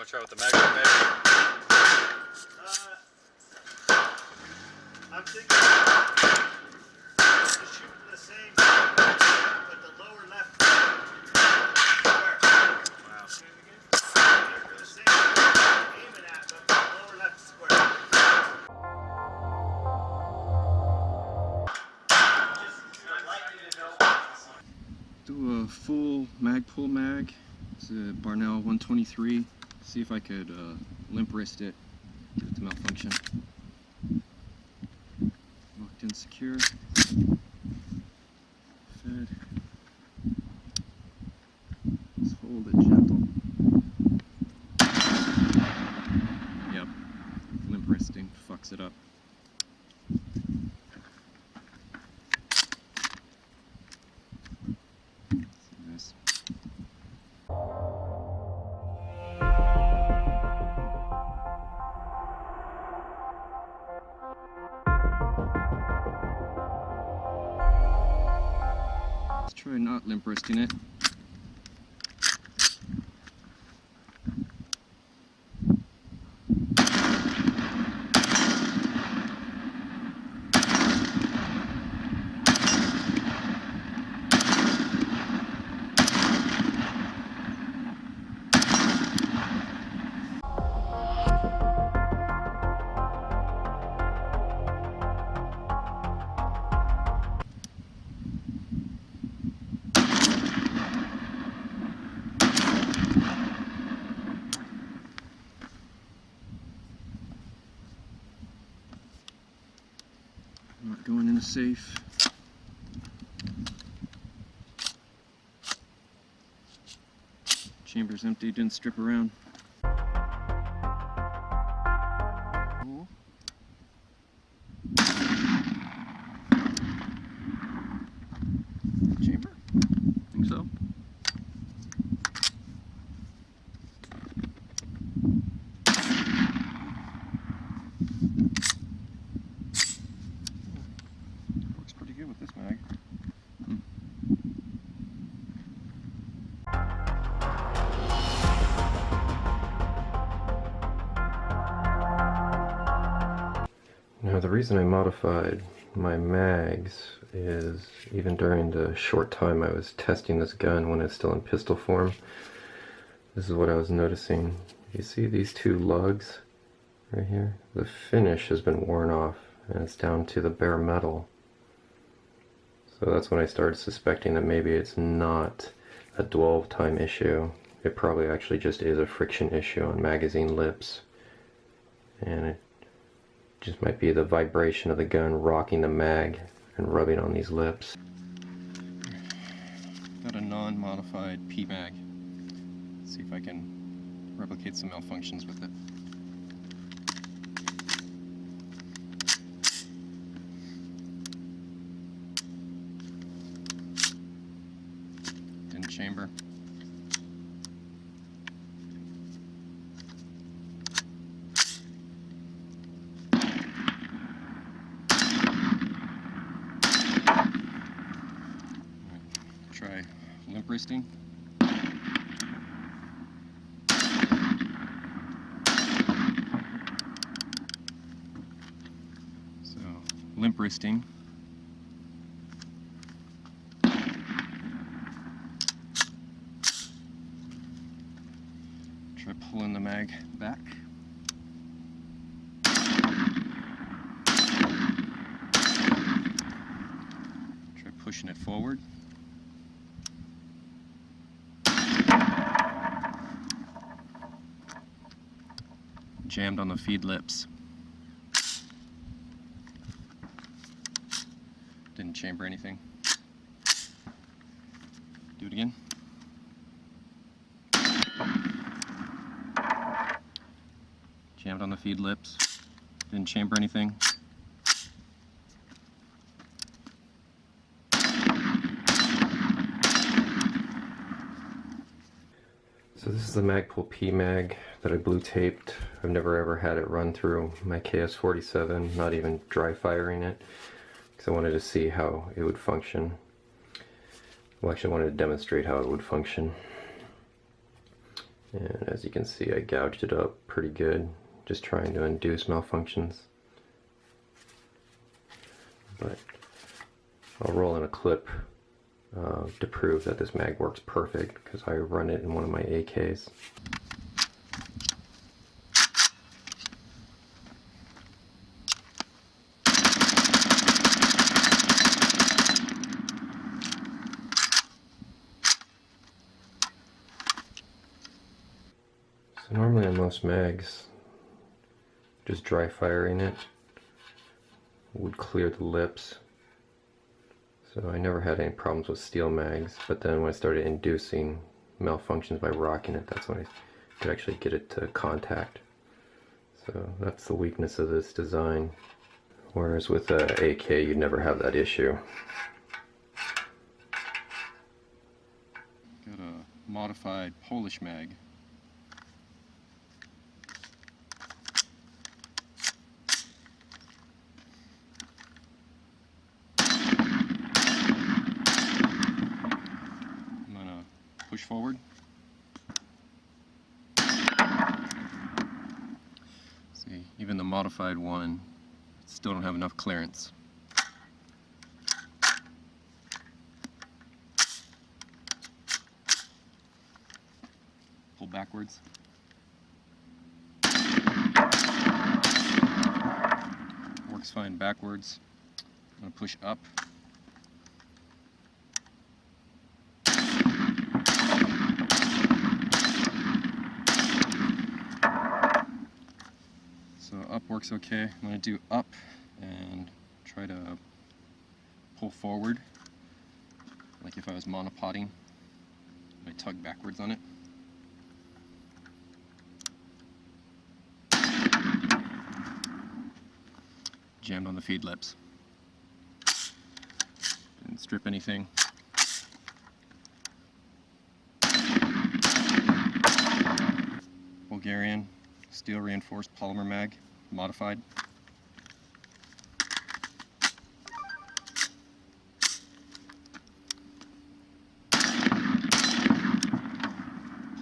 want to try with the magnet maybe? I'm thinking just shooting the same, but the lower left square. Wow. The same aiming at, but the lower left square. Just lightning to know. Do a full mag pull mag. It's a Barnell 123. See if I could limp wrist it, get it to malfunction. Locked in secure. Fed. Just hold it gentle. Yep. Limp wristing fucks it up. Nice. Let's try not limp wristing it. Not going in a safe. Chamber's empty, didn't strip around. Cool. Chamber? Think so. Works pretty good with this mag. Now the reason I modified my mags is even during the short time I was testing this gun when it's still in pistol form, this is what I was noticing. You see these two lugs right here? The finish has been worn off and it's down to the bare metal. So that's when I started suspecting that maybe it's not a dwell time issue. It probably actually just is a friction issue on magazine lips. And it just might be the vibration of the gun rocking the mag and rubbing on these lips. Got a non-modified PMag. See if I can replicate some malfunctions with it. Didn't chamber. Try limp wristing. So, limp wristing. Try pulling the mag back. Try pushing it forward. Jammed on the feed lips. Didn't chamber anything. Do it again. Jammed on the feed lips. Didn't chamber anything. So this is the Magpul P mag that I blue taped. I've never ever had it run through my KS47, not even dry firing it, because I wanted to see how it would function. Well, actually I wanted to demonstrate how it would function. And as you can see, I gouged it up pretty good, just trying to induce malfunctions. But I'll roll in a clip to prove that this mag works perfect, because I run it in one of my AKs. So normally on most mags, just dry firing it would clear the lips. So I never had any problems with steel mags, but then when I started inducing malfunctions by rocking it, that's when I could actually get it to contact. So that's the weakness of this design. Whereas with a AK, you'd never have that issue. Got a modified Polish mag. Push forward. See, even the modified one still don't have enough clearance. Pull backwards. Works fine backwards. I'm going to push up. So up works okay. I'm going to do up and try to pull forward, like if I was monopoding. I tug backwards on it. Jammed on the feed lips. Didn't strip anything. Bulgarian steel reinforced polymer mag, modified.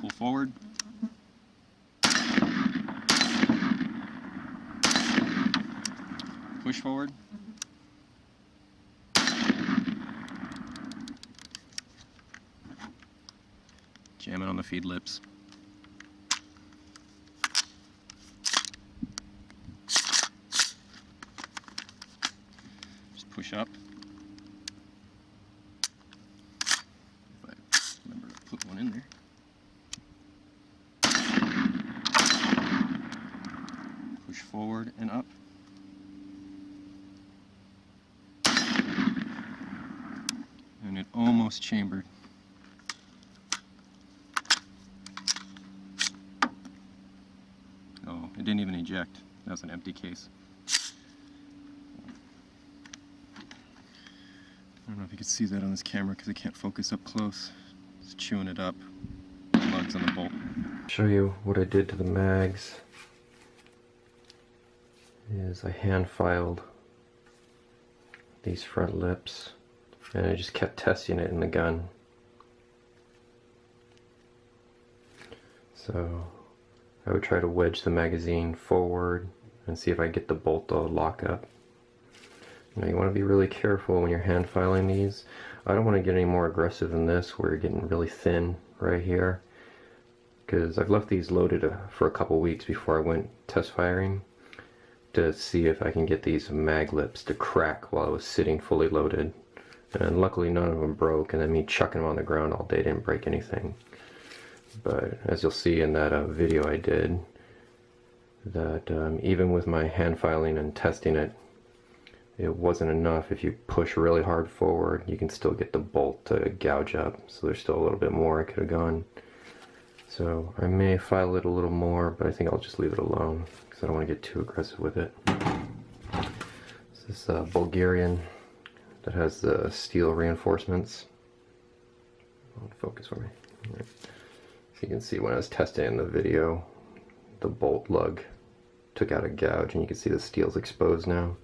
Pull forward. Push forward. Jam it on the feed lips. Push up. If I remember to put one in there. Push forward and up. And it almost chambered. Oh, it didn't even eject. That was an empty case. I don't know if you can see that on this camera because I can't focus up close. Just chewing it up. Lugs on the bolt. Show you what I did to the mags. Is I hand filed these front lips and I just kept testing it in the gun. So I would try to wedge the magazine forward and see if I get the bolt to lock up. Now you want to be really careful when you're hand filing these. I don't want to get any more aggressive than this where you're getting really thin right here, because I've left these loaded for a couple weeks before I went test firing to see if I can get these mag lips to crack while I was sitting fully loaded, and luckily none of them broke, and then me chucking them on the ground all day didn't break anything. But as you'll see in that video I did, that even with my hand filing and testing it, it wasn't enough. If you push really hard forward, you can still get the bolt to gouge up. So there's still a little bit more I could have gone. So I may file it a little more, but I think I'll just leave it alone because I don't want to get too aggressive with it. This is Bulgarian that has the steel reinforcements. Focus for me. Right. So you can see when I was testing in the video, the bolt lug took out a gouge, and you can see the steel's exposed now.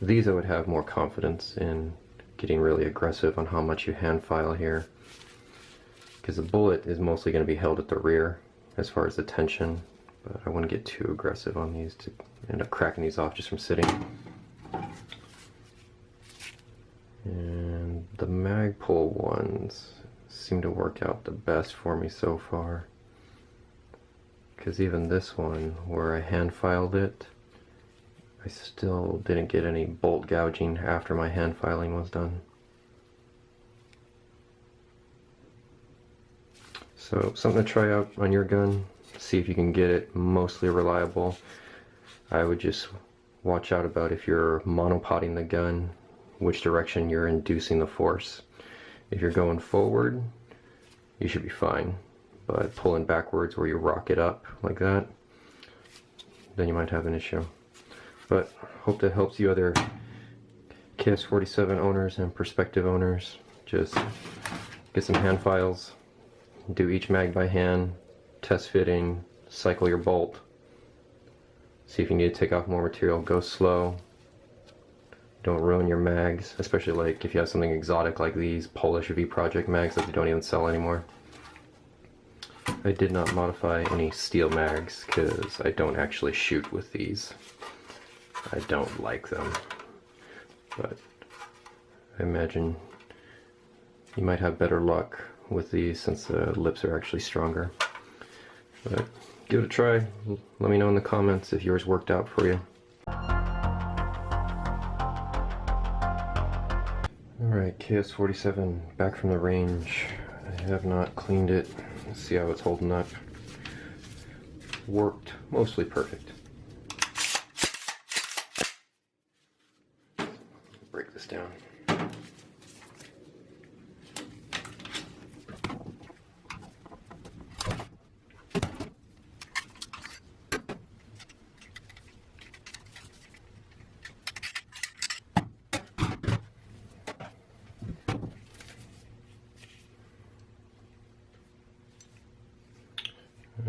These I would have more confidence in getting really aggressive on how much you hand file here, because the bullet is mostly going to be held at the rear as far as the tension, but I wouldn't get too aggressive on these to end up cracking these off just from sitting. And the mag pull ones seem to work out the best for me so far, because even this one where I hand filed it, I still didn't get any bolt gouging after my hand filing was done. So something to try out on your gun, see if you can get it mostly reliable. I would just watch out about if you're monopotting the gun, which direction you're inducing the force. If you're going forward, you should be fine, but pulling backwards where you rock it up like that, then you might have an issue. But hope that helps you other KS47 owners and prospective owners. Just get some hand files, do each mag by hand, test fitting, cycle your bolt, see if you need to take off more material, go slow, don't ruin your mags, especially like if you have something exotic like these Polish V Project mags that they don't even sell anymore. I did not modify any steel mags because I don't actually shoot with these. I don't like them, but I imagine you might have better luck with these since the lips are actually stronger. But give it a try. Let me know in the comments if yours worked out for you. Alright, KS47 back from the range. I have not cleaned it. Let's see how it's holding up. Worked mostly perfect. Break this down.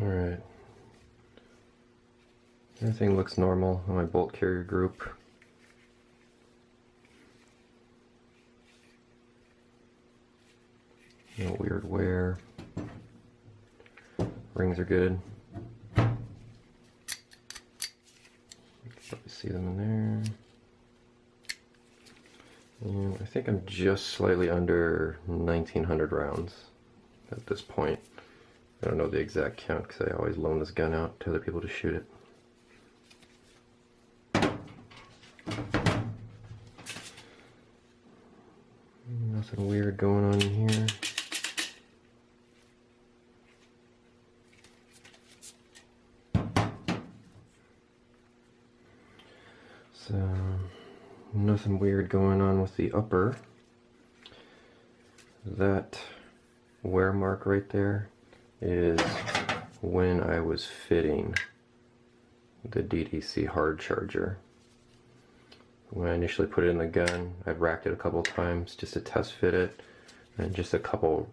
Alright. Everything looks normal on my bolt carrier group. No weird wear. Rings are good. You can probably see them in there. And I think I'm just slightly under 1900 rounds at this point. I don't know the exact count because I always loan this gun out to other people to shoot it. Nothing weird going on in here. So, nothing weird going on with the upper. That wear mark right there is when I was fitting the DDC hard charger. When I initially put it in the gun, I'd racked it a couple times just to test fit it, and just a couple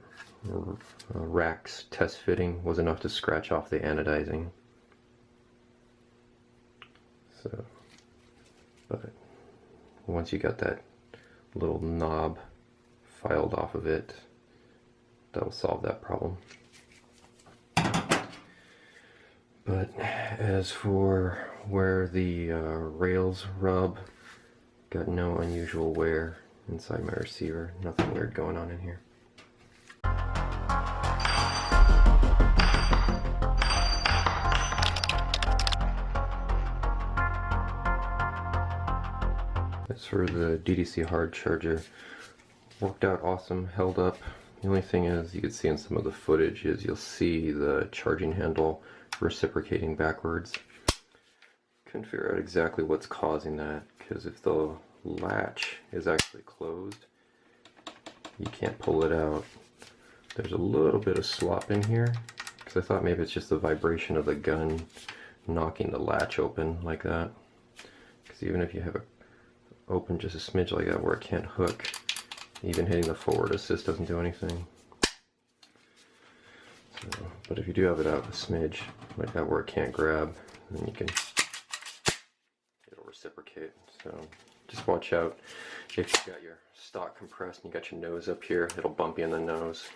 racks test fitting was enough to scratch off the anodizing. So, but once you got that little knob filed off of it, that'll solve that problem. But as for where the rails rub, got no unusual wear inside my receiver. Nothing weird going on in here. As for the DDC hard charger, worked out awesome, held up. The only thing is, you can see in some of the footage, is you'll see the charging handle reciprocating backwards. Couldn't figure out exactly what's causing that, because if the latch is actually closed, you can't pull it out. There's a little bit of slop in here, because I thought maybe it's just the vibration of the gun knocking the latch open like that. Because even if you have it open just a smidge like that where it can't hook, even hitting the forward assist doesn't do anything. So, but if you do have it out a smidge like that where it can't grab, then you can, it'll reciprocate. So just watch out if you've got your stock compressed and you got your nose up here, it'll bump you in the nose.